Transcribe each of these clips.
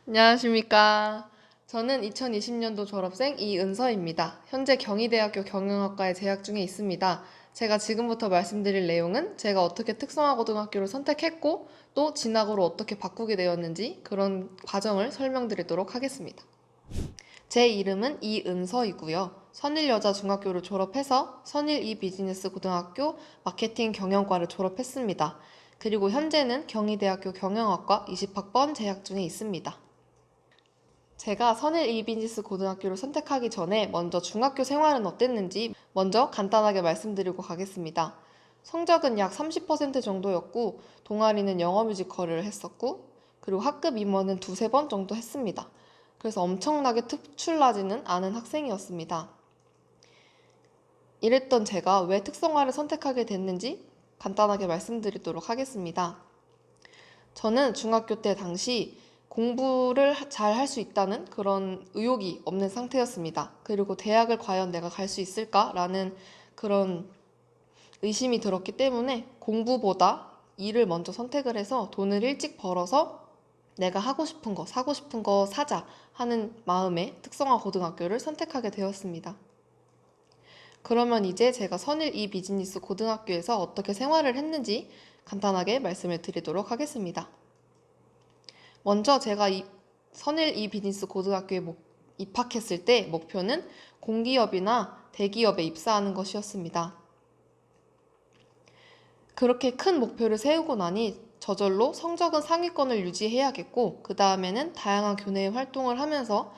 안녕하십니까. 저는 2020년도 졸업생 이은서입니다. 현재 경희대학교 경영학과에 재학 중에 있습니다. 제가 지금부터 말씀드릴 내용은 제가 어떻게 특성화고등학교를 선택했고 또 진학으로 어떻게 바꾸게 되었는지 그런 과정을 설명드리도록 하겠습니다. 제 이름은 이은서이고요. 선일여자중학교를 졸업해서 선일2비즈니스고등학교 마케팅 경영과를 졸업했습니다. 그리고 현재는 경희대학교 경영학과 20학번 재학 중에 있습니다. 제가 선일 이비니스 고등학교를 선택하기 전에 먼저 중학교 생활은 어땠는지 먼저 간단하게 말씀드리고 가겠습니다. 성적은 약 30% 정도였고 동아리는 영어 뮤지컬을 했었고 그리고 학급 임원은 두세 번 정도 했습니다. 그래서 엄청나게 특출나지는 않은 학생이었습니다. 이랬던 제가 왜 특성화를 선택하게 됐는지 간단하게 말씀드리도록 하겠습니다. 저는 중학교 때 당시 공부를 잘 할 수 있다는 그런 의욕이 없는 상태였습니다. 그리고 대학을 과연 내가 갈 수 있을까라는 그런 의심이 들었기 때문에 공부보다 일을 먼저 선택을 해서 돈을 일찍 벌어서 내가 하고 싶은 거, 사고 싶은 거 사자 하는 마음에 특성화 고등학교를 선택하게 되었습니다. 그러면 이제 제가 선일 이 비즈니스 고등학교에서 어떻게 생활을 했는지 간단하게 말씀을 드리도록 하겠습니다. 먼저 제가 선일 이 비즈니스 고등학교에 입학했을 때 목표는 공기업이나 대기업에 입사하는 것이었습니다. 그렇게 큰 목표를 세우고 나니 저절로 성적은 상위권을 유지해야겠고 그 다음에는 다양한 교내 활동을 하면서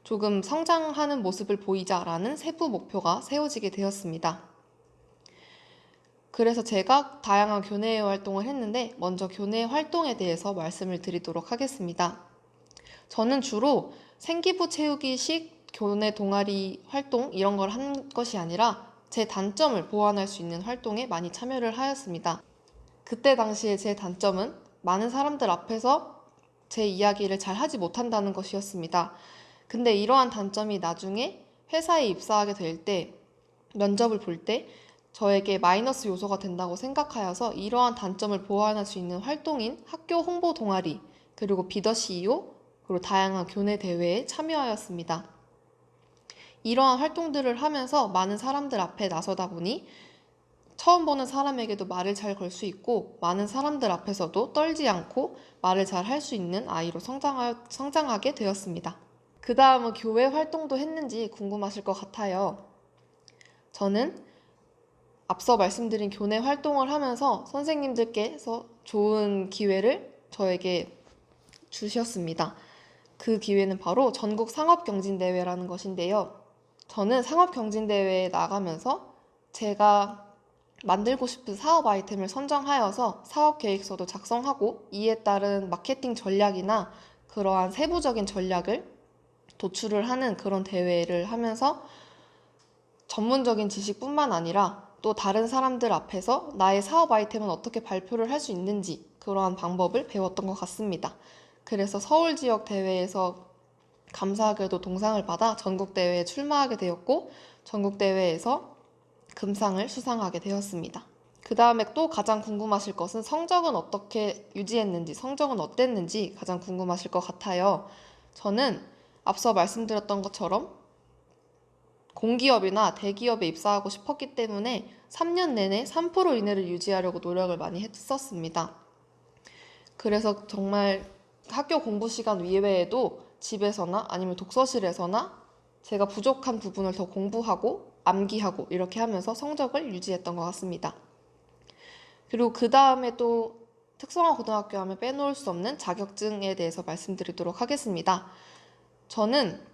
조금 성장하는 모습을 보이자라는 세부 목표가 세워지게 되었습니다. 그래서 제가 다양한 교내 활동을 했는데 먼저 교내 활동에 대해서 말씀을 드리도록 하겠습니다. 저는 주로 생기부 채우기식 교내 동아리 활동 이런 걸 한 것이 아니라 제 단점을 보완할 수 있는 활동에 많이 참여를 하였습니다. 그때 당시에 제 단점은 많은 사람들 앞에서 제 이야기를 잘 하지 못한다는 것이었습니다. 근데 이러한 단점이 나중에 회사에 입사하게 될 때, 면접을 볼 때 저에게 마이너스 요소가 된다고 생각하여서 이러한 단점을 보완할 수 있는 활동인 학교 홍보 동아리, 그리고 비더 CEO, 그리고 다양한 교내 대회에 참여하였습니다. 이러한 활동들을 하면서 많은 사람들 앞에 나서다 보니 처음 보는 사람에게도 말을 잘 걸 수 있고 많은 사람들 앞에서도 떨지 않고 말을 잘 할 수 있는 아이로 성장하게 되었습니다. 그 다음은 교회 활동도 했는지 궁금하실 것 같아요. 저는 앞서 말씀드린 교내 활동을 하면서 선생님들께서 좋은 기회를 저에게 주셨습니다. 그 기회는 바로 전국 상업경진대회라는 것인데요. 저는 상업경진대회에 나가면서 제가 만들고 싶은 사업 아이템을 선정하여서 사업계획서도 작성하고 이에 따른 마케팅 전략이나 그러한 세부적인 전략을 도출을 하는 그런 대회를 하면서 전문적인 지식뿐만 아니라 또 다른 사람들 앞에서 나의 사업 아이템은 어떻게 발표를 할 수 있는지 그러한 방법을 배웠던 것 같습니다. 그래서 서울 지역 대회에서 감사하게도 동상을 받아 전국대회에 출마하게 되었고 전국대회에서 금상을 수상하게 되었습니다. 그 다음에 또 가장 궁금하실 것은 성적은 어떻게 유지했는지, 성적은 어땠는지 가장 궁금하실 것 같아요. 저는 앞서 말씀드렸던 것처럼 공기업이나 대기업에 입사하고 싶었기 때문에 3년 내내 3% 이내를 유지하려고 노력을 많이 했었습니다. 그래서 정말 학교 공부 시간 이외에도 집에서나 아니면 독서실에서나 제가 부족한 부분을 더 공부하고 암기하고 이렇게 하면서 성적을 유지했던 것 같습니다. 그리고 그 다음에 또 특성화 고등학교 하면 빼놓을 수 없는 자격증에 대해서 말씀드리도록 하겠습니다. 저는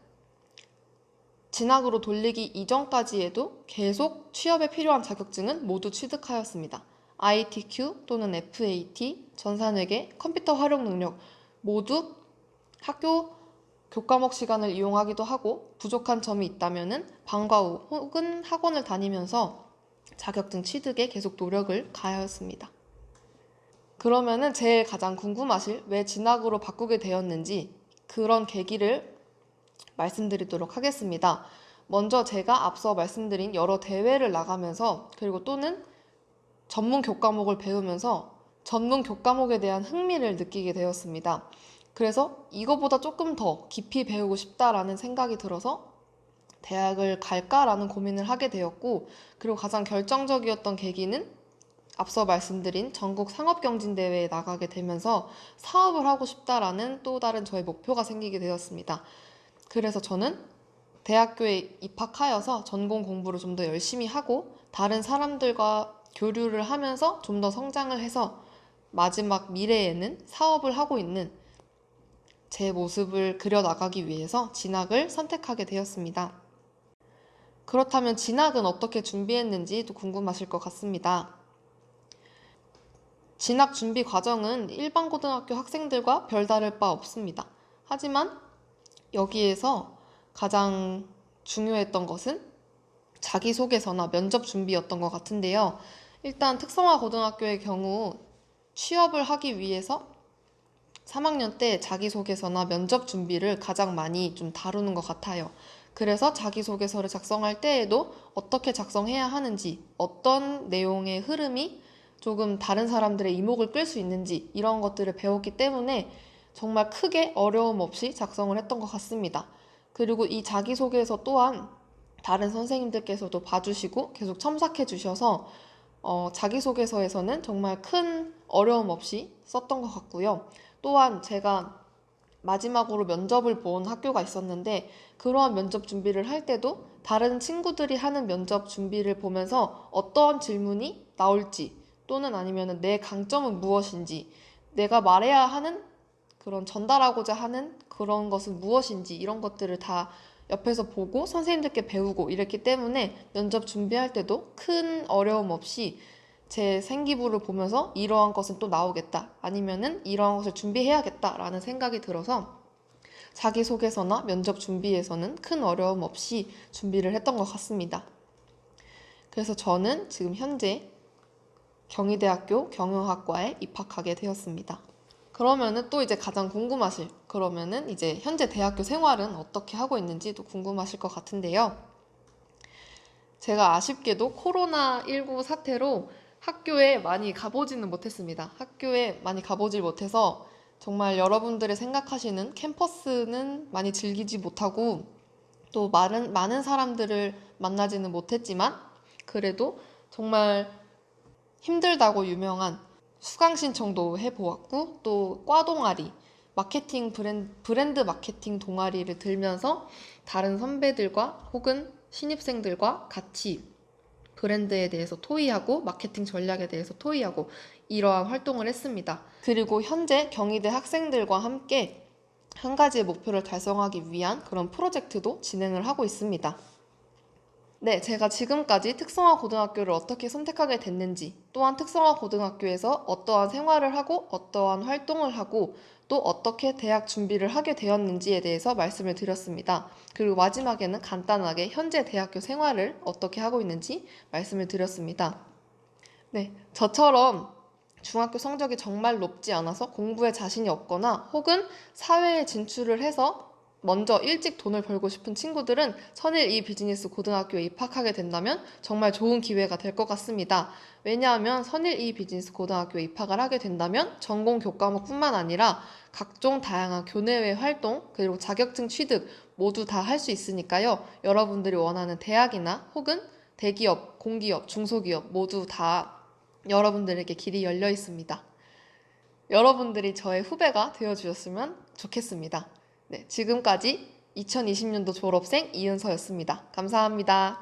진학으로 돌리기 이전까지에도 계속 취업에 필요한 자격증은 모두 취득하였습니다. ITQ 또는 FAT, 전산회계, 컴퓨터 활용 능력 모두 학교 교과목 시간을 이용하기도 하고 부족한 점이 있다면 방과 후 혹은 학원을 다니면서 자격증 취득에 계속 노력을 가하였습니다. 그러면은 제일 가장 궁금하실 왜 진학으로 바꾸게 되었는지 그런 계기를 말씀드리도록 하겠습니다. 먼저 제가 앞서 말씀드린 여러 대회를 나가면서 그리고 또는 전문 교과목을 배우면서 전문 교과목에 대한 흥미를 느끼게 되었습니다. 그래서 이거보다 조금 더 깊이 배우고 싶다라는 생각이 들어서 대학을 갈까라는 고민을 하게 되었고, 그리고 가장 결정적이었던 계기는 앞서 말씀드린 전국 상업경진대회에 나가게 되면서 사업을 하고 싶다라는 또 다른 저의 목표가 생기게 되었습니다. 그래서 저는 대학교에 입학하여서 전공 공부를 좀 더 열심히 하고 다른 사람들과 교류를 하면서 좀 더 성장을 해서 마지막 미래에는 사업을 하고 있는 제 모습을 그려나가기 위해서 진학을 선택하게 되었습니다. 그렇다면 진학은 어떻게 준비했는지도 궁금하실 것 같습니다. 진학 준비 과정은 일반 고등학교 학생들과 별다를 바 없습니다. 하지만 여기에서 가장 중요했던 것은 자기소개서나 면접 준비였던 것 같은데요. 일단 특성화 고등학교의 경우 취업을 하기 위해서 3학년 때 자기소개서나 면접 준비를 가장 많이 좀 다루는 것 같아요. 그래서 자기소개서를 작성할 때에도 어떻게 작성해야 하는지, 어떤 내용의 흐름이 조금 다른 사람들의 이목을 끌 수 있는지 이런 것들을 배웠기 때문에 정말 크게 어려움 없이 작성을 했던 것 같습니다. 그리고 이 자기소개서 또한 다른 선생님들께서도 봐주시고 계속 첨삭해 주셔서 자기소개서에서는 정말 큰 어려움 없이 썼던 것 같고요. 또한 제가 마지막으로 면접을 본 학교가 있었는데 그러한 면접 준비를 할 때도 다른 친구들이 하는 면접 준비를 보면서 어떤 질문이 나올지 또는 아니면 내 강점은 무엇인지 내가 말해야 하는 그런 전달하고자 하는 그런 것은 무엇인지 이런 것들을 다 옆에서 보고 선생님들께 배우고 이랬기 때문에 면접 준비할 때도 큰 어려움 없이 제 생기부를 보면서 이러한 것은 또 나오겠다 아니면은 이러한 것을 준비해야겠다 라는 생각이 들어서 자기소개서나 면접 준비에서는 큰 어려움 없이 준비를 했던 것 같습니다. 그래서 저는 지금 현재 경희대학교 경영학과에 입학하게 되었습니다. 그러면은 또 이제 가장 궁금하실, 그러면은 이제 현재 대학교 생활은 어떻게 하고 있는지도 궁금하실 것 같은데요. 제가 아쉽게도 코로나19 사태로 학교에 많이 가보지는 못했습니다. 학교에 많이 가보질 못해서 정말 여러분들이 생각하시는 캠퍼스는 많이 즐기지 못하고 또 많은 사람들을 만나지는 못했지만 그래도 정말 힘들다고 유명한 수강 신청도 해보았고 또 과 동아리, 마케팅 브랜드 마케팅 동아리를 들면서 다른 선배들과 혹은 신입생들과 같이 브랜드에 대해서 토의하고 마케팅 전략에 대해서 토의하고 이러한 활동을 했습니다. 그리고 현재 경희대 학생들과 함께 한 가지의 목표를 달성하기 위한 그런 프로젝트도 진행을 하고 있습니다. 네, 제가 지금까지 특성화 고등학교를 어떻게 선택하게 됐는지, 또한 특성화 고등학교에서 어떠한 생활을 하고 어떠한 활동을 하고 또 어떻게 대학 준비를 하게 되었는지에 대해서 말씀을 드렸습니다. 그리고 마지막에는 간단하게 현재 대학교 생활을 어떻게 하고 있는지 말씀을 드렸습니다. 네, 저처럼 중학교 성적이 정말 높지 않아서 공부에 자신이 없거나 혹은 사회에 진출을 해서 먼저 일찍 돈을 벌고 싶은 친구들은 선일2 비즈니스 고등학교에 입학하게 된다면 정말 좋은 기회가 될 것 같습니다. 왜냐하면 선일2 비즈니스 고등학교에 입학을 하게 된다면 전공 교과목뿐만 아니라 각종 다양한 교내외 활동 그리고 자격증 취득 모두 다 할 수 있으니까요. 여러분들이 원하는 대학이나 혹은 대기업, 공기업, 중소기업 모두 다 여러분들에게 길이 열려 있습니다. 여러분들이 저의 후배가 되어주셨으면 좋겠습니다. 네, 지금까지 2020년도 졸업생 이은서였습니다. 감사합니다.